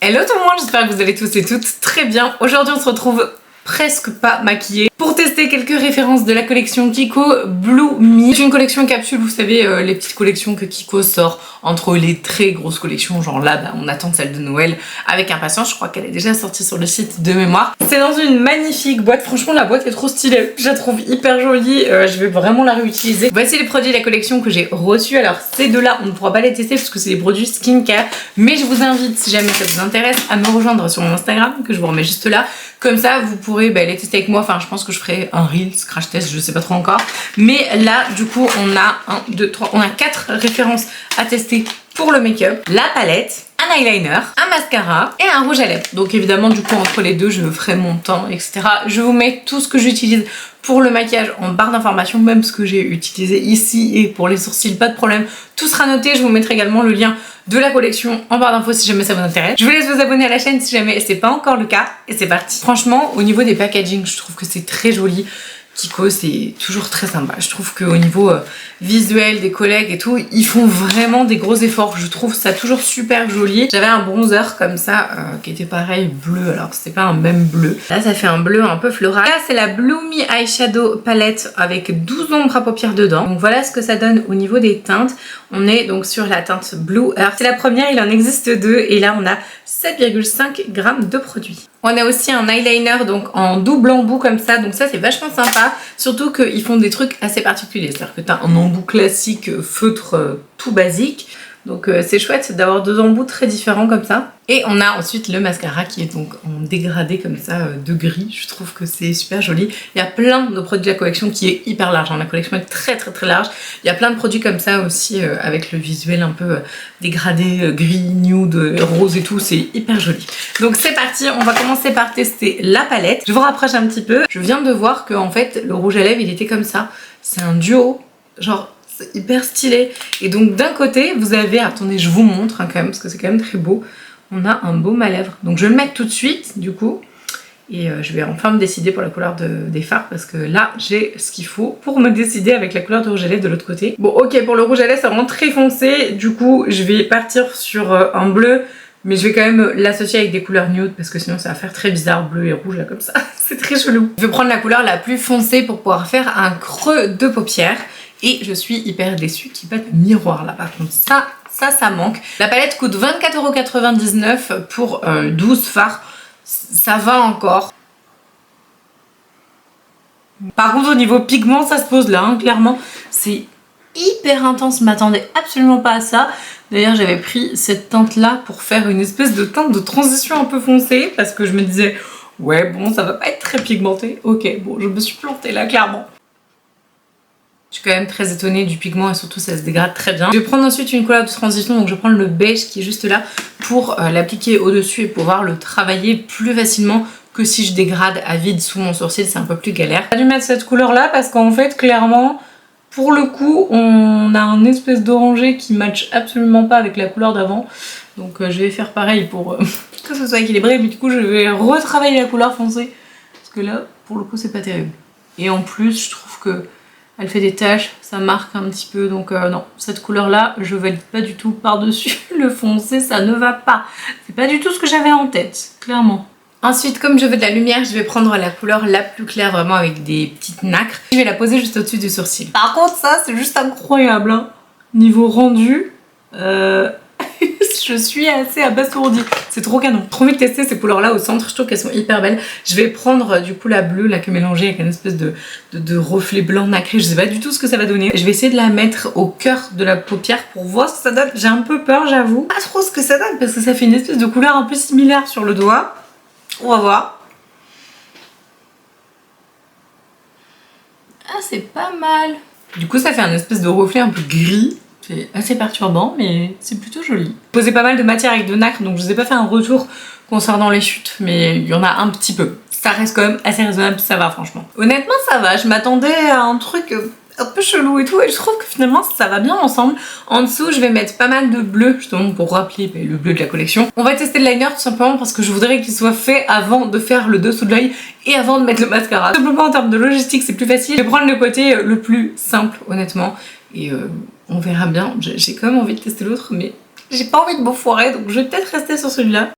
Hello tout le monde, j'espère que vous allez tous et toutes très bien. Aujourd'hui on se retrouve presque pas maquillée pour tester quelques références de la collection Kiko Blue Me. C'est une collection capsule, vous savez, les petites collections que Kiko sort entre les très grosses collections, genre là on attend celle de Noël avec impatience. Je crois qu'elle est déjà sortie sur le site de mémoire. C'est dans une magnifique boîte, franchement la boîte est trop stylée, je la trouve hyper jolie, je vais vraiment la réutiliser. Voici les produits de la collection que j'ai reçus. Alors ces deux-là on ne pourra pas les tester parce que c'est des produits skincare, mais je vous invite, si jamais ça vous intéresse, à me rejoindre sur mon Instagram que je vous remets juste là. Comme ça vous pourrez les tester avec moi. Enfin je pense que je ferai un reel crash test, je sais pas trop encore. Mais là du coup on a 4 références à tester pour le make-up. La palette, un eyeliner, un mascara et un rouge à lèvres. Donc évidemment du coup entre les deux je ferai mon temps, etc. Je vous mets tout ce que j'utilise pour le maquillage en barre d'informations, même ce que j'ai utilisé ici, et pour les sourcils pas de problème, tout sera noté. Je vous mettrai également le lien de la collection en barre d'infos si jamais ça vous intéresse. Je vous laisse vous abonner à la chaîne si jamais c'est pas encore le cas, et c'est parti. Franchement au niveau des packaging je trouve que c'est très joli. Kiko c'est toujours très sympa. Je trouve qu'au niveau visuel des collègues et tout, ils font vraiment des gros efforts. Je trouve ça toujours super joli. J'avais un bronzer comme ça qui était pareil bleu, alors que c'était pas un même bleu. Là ça fait un bleu un peu floral. Là c'est la Blue Me Eyeshadow Palette avec 12 ombres à paupières dedans. Donc voilà ce que ça donne au niveau des teintes. On est donc sur la teinte Blue Earth. C'est la première, il en existe deux et là on a 7,5 g de produit. On a aussi un eyeliner donc en double embout comme ça, donc ça c'est vachement sympa, surtout qu'ils font des trucs assez particuliers, c'est-à-dire que tu as un embout classique feutre tout basique, donc c'est chouette d'avoir deux embouts très différents comme ça. Et on a ensuite le mascara qui est donc en dégradé comme ça de gris. Je trouve que c'est super joli. Il y a plein de produits de la collection qui est hyper large, hein. La collection est très large. Il y a plein de produits comme ça aussi avec le visuel un peu dégradé, gris, nude, rose et tout. C'est hyper joli. Donc c'est parti, on va commencer par tester la palette. Je vous rapproche un petit peu. Je viens de voir que en fait le rouge à lèvres il était comme ça. C'est un duo, genre c'est hyper stylé. Et donc d'un côté vous avez, attendez je vous montre hein, quand même parce que c'est quand même très beau. On a un baume à lèvres, donc je vais le mettre tout de suite du coup et je vais enfin me décider pour la couleur des fards parce que là j'ai ce qu'il faut pour me décider avec la couleur de rouge à lèvres de l'autre côté. Bon ok, pour le rouge à lèvres c'est vraiment très foncé, du coup je vais partir sur un bleu, mais je vais quand même l'associer avec des couleurs nude parce que sinon ça va faire très bizarre bleu et rouge là comme ça. C'est très chelou. Je vais prendre la couleur la plus foncée pour pouvoir faire un creux de paupière et je suis hyper déçue qu'il n'y ait pas de miroir là par contre, ça manque. La palette coûte 24,99 € pour 12 fards, ça va encore. Par contre au niveau pigment ça se pose là, hein, clairement c'est hyper intense, je m'attendais absolument pas à ça. D'ailleurs j'avais pris cette teinte là pour faire une espèce de teinte de transition un peu foncée parce que je me disais ouais bon ça va pas être très pigmenté. Ok bon je me suis plantée là clairement. Je suis quand même très étonnée du pigment et surtout ça se dégrade très bien. Je vais prendre ensuite une couleur de transition, donc je vais prendre le beige qui est juste là pour l'appliquer au dessus et pouvoir le travailler plus facilement que si je dégrade à vide sous mon sourcil, c'est un peu plus galère. J'ai dû mettre cette couleur là parce qu'en fait clairement pour le coup on a un espèce d'orangé qui match absolument pas avec la couleur d'avant. Donc je vais faire pareil pour que ce soit équilibré, mais du coup je vais retravailler la couleur foncée parce que là pour le coup c'est pas terrible. Et en plus je trouve que elle fait des taches, ça marque un petit peu, donc non, cette couleur là, je valide pas du tout par-dessus le foncé, ça ne va pas. C'est pas du tout ce que j'avais en tête, clairement. Ensuite, comme je veux de la lumière, je vais prendre la couleur la plus claire, vraiment avec des petites nacres. Je vais la poser juste au-dessus du sourcil. Par contre, ça, c'est juste incroyable, hein. Niveau rendu, je suis assez abasourdie. C'est trop canon. Trop envie de tester ces couleurs là au centre, je trouve qu'elles sont hyper belles. Je vais prendre du coup la bleue là qui est mélangée avec une espèce de reflet blanc nacré. Je sais pas du tout ce que ça va donner. Je vais essayer de la mettre au cœur de la paupière pour voir ce que ça donne. J'ai un peu peur j'avoue. Pas trop ce que ça donne parce que ça fait une espèce de couleur un peu similaire sur le doigt. On va voir. Ah c'est pas mal. Du coup ça fait un espèce de reflet un peu gris. C'est assez perturbant mais c'est plutôt joli. J'ai posé pas mal de matière avec de nacre donc je vous ai pas fait un retour concernant les chutes mais il y en a un petit peu. Ça reste quand même assez raisonnable, ça va franchement. Honnêtement ça va, je m'attendais à un truc un peu chelou et tout et je trouve que finalement ça va bien ensemble. En dessous je vais mettre pas mal de bleu justement pour rappeler le bleu de la collection. On va tester le liner tout simplement parce que je voudrais qu'il soit fait avant de faire le dessous de l'œil et avant de mettre le mascara. Tout simplement en termes de logistique c'est plus facile. Je vais prendre le côté le plus simple honnêtement et on verra bien. J'ai quand même envie de tester l'autre mais j'ai pas envie de me foirer donc je vais peut-être rester sur celui-là.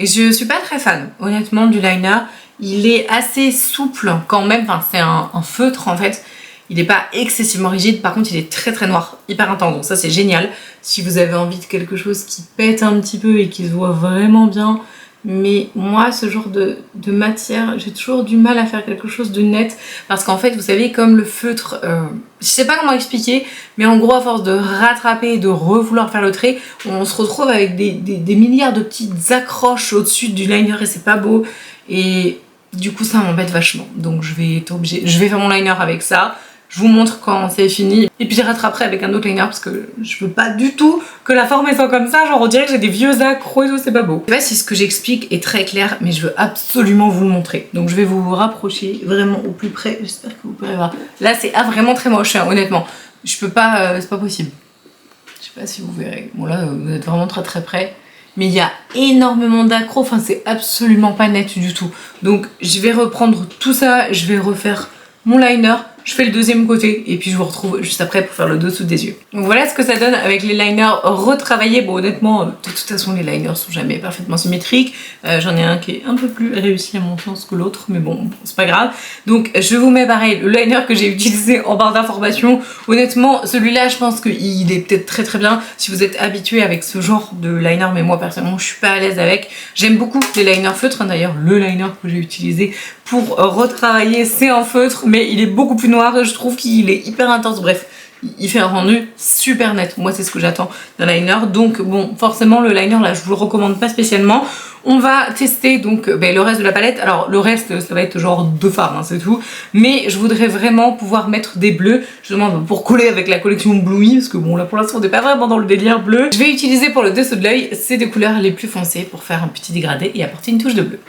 Et je suis pas très fan, honnêtement, du liner. Il est assez souple quand même, enfin c'est un feutre en fait. Il n'est pas excessivement rigide, par contre il est très très noir, hyper intense, donc ça c'est génial. Si vous avez envie de quelque chose qui pète un petit peu et qui se voit vraiment bien, mais moi ce genre de matière, j'ai toujours du mal à faire quelque chose de net, parce qu'en fait vous savez comme le feutre, je sais pas comment expliquer, mais en gros à force de rattraper et de revouloir faire le trait, on se retrouve avec des milliards de petites accroches au-dessus du liner et c'est pas beau, et du coup ça m'embête vachement, donc je vais être obligée, je vais faire mon liner avec ça. Je vous montre quand c'est fini. Et puis je rattraperai avec un autre liner parce que je veux pas du tout que la forme soit comme ça. Genre on dirait que j'ai des vieux accros et tout, c'est pas beau. Je sais pas si ce que j'explique est très clair, mais je veux absolument vous le montrer. Donc je vais vous rapprocher vraiment au plus près. J'espère que vous pourrez voir. Là c'est vraiment très moche, hein, honnêtement. Je peux pas, c'est pas possible. Je sais pas si vous verrez. Bon là vous êtes vraiment très très près. Mais il y a énormément d'accros, enfin c'est absolument pas net du tout. Donc je vais reprendre tout ça, je vais refaire mon liner, je fais le deuxième côté et puis je vous retrouve juste après pour faire le dessous des yeux. Donc voilà ce que ça donne avec les liners retravaillés. Bon honnêtement, de toute façon les liners sont jamais parfaitement symétriques. J'en ai un qui est un peu plus réussi à mon sens que l'autre, mais bon, c'est pas grave. Donc je vous mets pareil le liner que j'ai utilisé en barre d'information. Honnêtement, celui-là je pense qu'il est peut-être très très bien si vous êtes habitué avec ce genre de liner, mais moi personnellement je suis pas à l'aise avec. J'aime beaucoup les liners feutres, d'ailleurs le liner que j'ai utilisé pour retravailler c'est en feutre, mais il est beaucoup plus noir et je trouve qu'il est hyper intense. Bref, il fait un rendu super net. Moi c'est ce que j'attends d'un liner, donc bon forcément le liner là je vous le recommande pas spécialement. On va tester donc le reste de la palette. Alors le reste ça va être genre 2 fards, hein, c'est tout, mais je voudrais vraiment pouvoir mettre des bleus justement pour coller avec la collection Bluey, parce que bon là pour l'instant on n'est pas vraiment dans le délire bleu. Je vais utiliser pour le dessous de l'œil c'est des couleurs les plus foncées pour faire un petit dégradé et apporter une touche de bleu.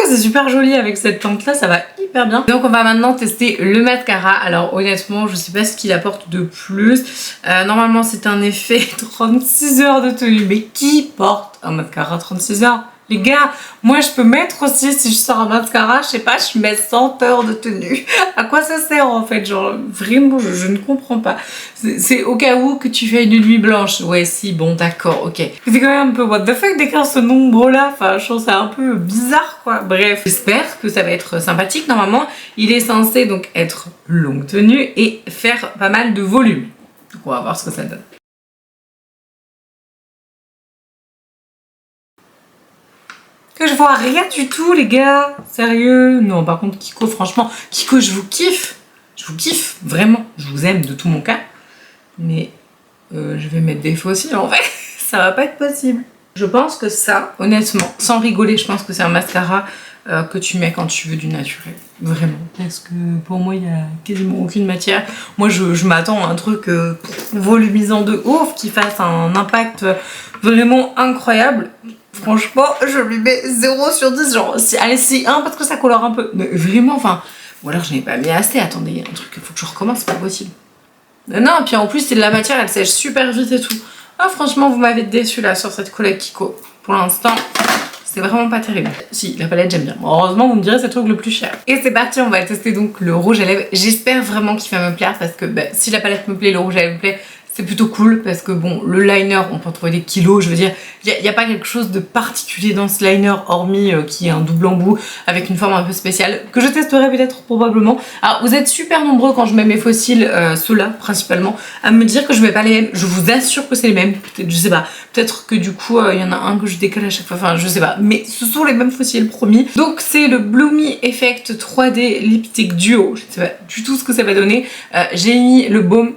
C'est super joli avec cette teinte là, ça va hyper bien. Donc on va maintenant tester le mascara. Alors honnêtement je sais pas ce qu'il apporte de plus. Normalement c'est un effet 36 heures de tenue, mais qui porte un mascara 36 heures? Les gars, moi je peux mettre aussi, si je sors un mascara, je sais pas, je mets 100 heures de tenue. À quoi ça sert en fait? Genre vraiment je ne comprends pas. C'est au cas où que tu fais une nuit blanche. Ouais si, bon d'accord, ok. C'est quand même un peu what the fuck d'écrire ce nombre là. Enfin je trouve ça un peu bizarre quoi. Bref, j'espère que ça va être sympathique. Normalement il est censé donc être longue tenue et faire pas mal de volume. Donc on va voir ce que ça donne. Que je vois rien du tout les gars, sérieux. Non par contre Kiko, franchement Kiko je vous kiffe vraiment, je vous aime de tout mon cœur, mais je vais mettre des fossiles en fait. Ça va pas être possible. Je pense que ça, honnêtement, sans rigoler, je pense que c'est un mascara que tu mets quand tu veux du naturel, vraiment, parce que pour moi il y a quasiment aucune matière. Moi je m'attends à un truc volumisant de ouf, qui fasse un impact vraiment incroyable. Franchement, je lui mets 0 sur 10, genre, allez, si 1 parce que ça colore un peu. Mais vraiment, enfin, ou alors je n'ai pas mis assez, attendez, il y a un truc, il faut que je recommence, c'est pas possible. Non, et puis en plus, c'est de la matière, elle sèche super vite et tout. Ah, franchement, vous m'avez déçu là sur cette collègue Kiko. Pour l'instant, c'est vraiment pas terrible. Si, la palette, j'aime bien. Bon, heureusement, vous me direz, c'est le truc le plus cher. Et c'est parti, on va tester donc le rouge à lèvres. J'espère vraiment qu'il va me plaire parce que si la palette me plaît, le rouge à lèvres me plaît. C'est plutôt cool parce que bon, le liner, on peut en trouver des kilos, je veux dire, il n'y a pas quelque chose de particulier dans ce liner hormis qui est un double embout avec une forme un peu spéciale que je testerai peut-être probablement. Alors vous êtes super nombreux quand je mets mes fossiles, ceux-là principalement, à me dire que je mets pas les mêmes. Je vous assure que c'est les mêmes, peut-être, je sais pas, peut-être que du coup il y en a un que je décale à chaque fois, enfin je sais pas, mais ce sont les mêmes fossiles promis. Donc c'est le Blue Me Effect 3D Lipstick Duo, je sais pas du tout ce que ça va donner. J'ai mis le baume.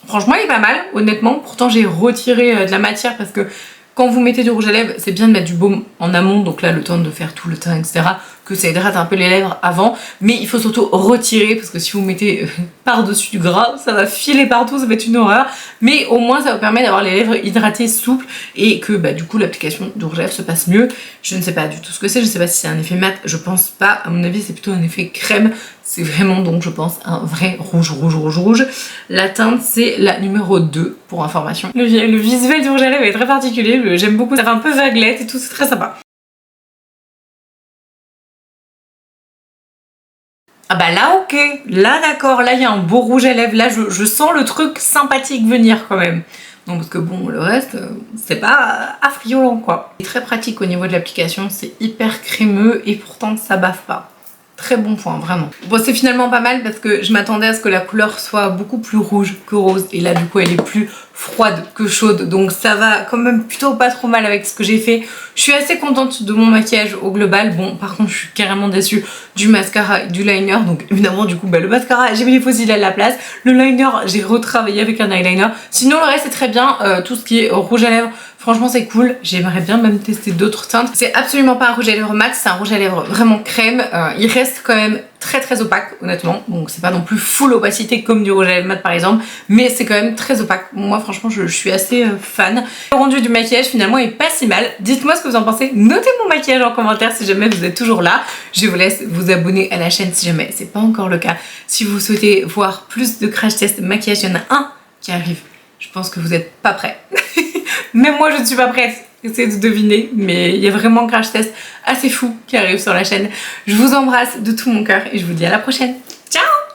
Franchement il est pas mal honnêtement, pourtant j'ai retiré de la matière parce que quand vous mettez du rouge à lèvres c'est bien de mettre du baume en amont, donc là le temps de faire tout le teint etc, que ça hydrate un peu les lèvres avant, mais il faut surtout retirer parce que si vous mettez par-dessus du gras ça va filer partout, ça va être une horreur, mais au moins ça vous permet d'avoir les lèvres hydratées, souples et que du coup l'application du rouge à lèvres se passe mieux. Je ne sais pas du tout ce que c'est, je sais pas si c'est un effet mat, je pense pas, à mon avis c'est plutôt un effet crème. C'est vraiment donc je pense un vrai rouge. La teinte c'est la numéro 2 pour information. Le visuel du rouge à lèvres est très particulier, j'aime beaucoup, ça fait un peu vaguelette et tout, c'est très sympa. Ah bah là ok, là d'accord, là il y a un beau rouge à lèvres, là je sens le truc sympathique venir quand même. Non parce que bon le reste c'est pas affriolant quoi. C'est très pratique au niveau de l'application, c'est hyper crémeux et pourtant ça baffe pas. Très bon point, vraiment. Bon, c'est finalement pas mal parce que je m'attendais à ce que la couleur soit beaucoup plus rouge que rose. Et là, du coup, elle est plus froide que chaude. Donc ça va quand même plutôt pas trop mal avec ce que j'ai fait. Je suis assez contente de mon maquillage au global. Bon, par contre, je suis carrément déçue du mascara et du liner. Donc évidemment, du coup, le mascara, j'ai mis les faux cils à la place. Le liner, j'ai retravaillé avec un eyeliner. Sinon, le reste, c'est très bien. Tout ce qui est rouge à lèvres, franchement c'est cool, j'aimerais bien même tester d'autres teintes. C'est absolument pas un rouge à lèvres mat, c'est un rouge à lèvres vraiment crème. Il reste quand même très opaque honnêtement, donc c'est pas non plus full opacité comme du rouge à lèvres mat par exemple, mais c'est quand même très opaque. Moi franchement je suis assez fan. Le rendu du maquillage finalement est pas si mal. Dites-moi ce que vous en pensez, notez mon maquillage en commentaire si jamais vous êtes toujours là. Je vous laisse vous abonner à la chaîne si jamais c'est pas encore le cas. Si vous souhaitez voir plus de crash test maquillage, il y en a un qui arrive. Je pense que vous n'êtes pas prêts. Même moi je ne suis pas prête, essayez de deviner, mais il y a vraiment un crash test assez fou qui arrive sur la chaîne. Je vous embrasse de tout mon cœur et je vous dis à la prochaine. Ciao!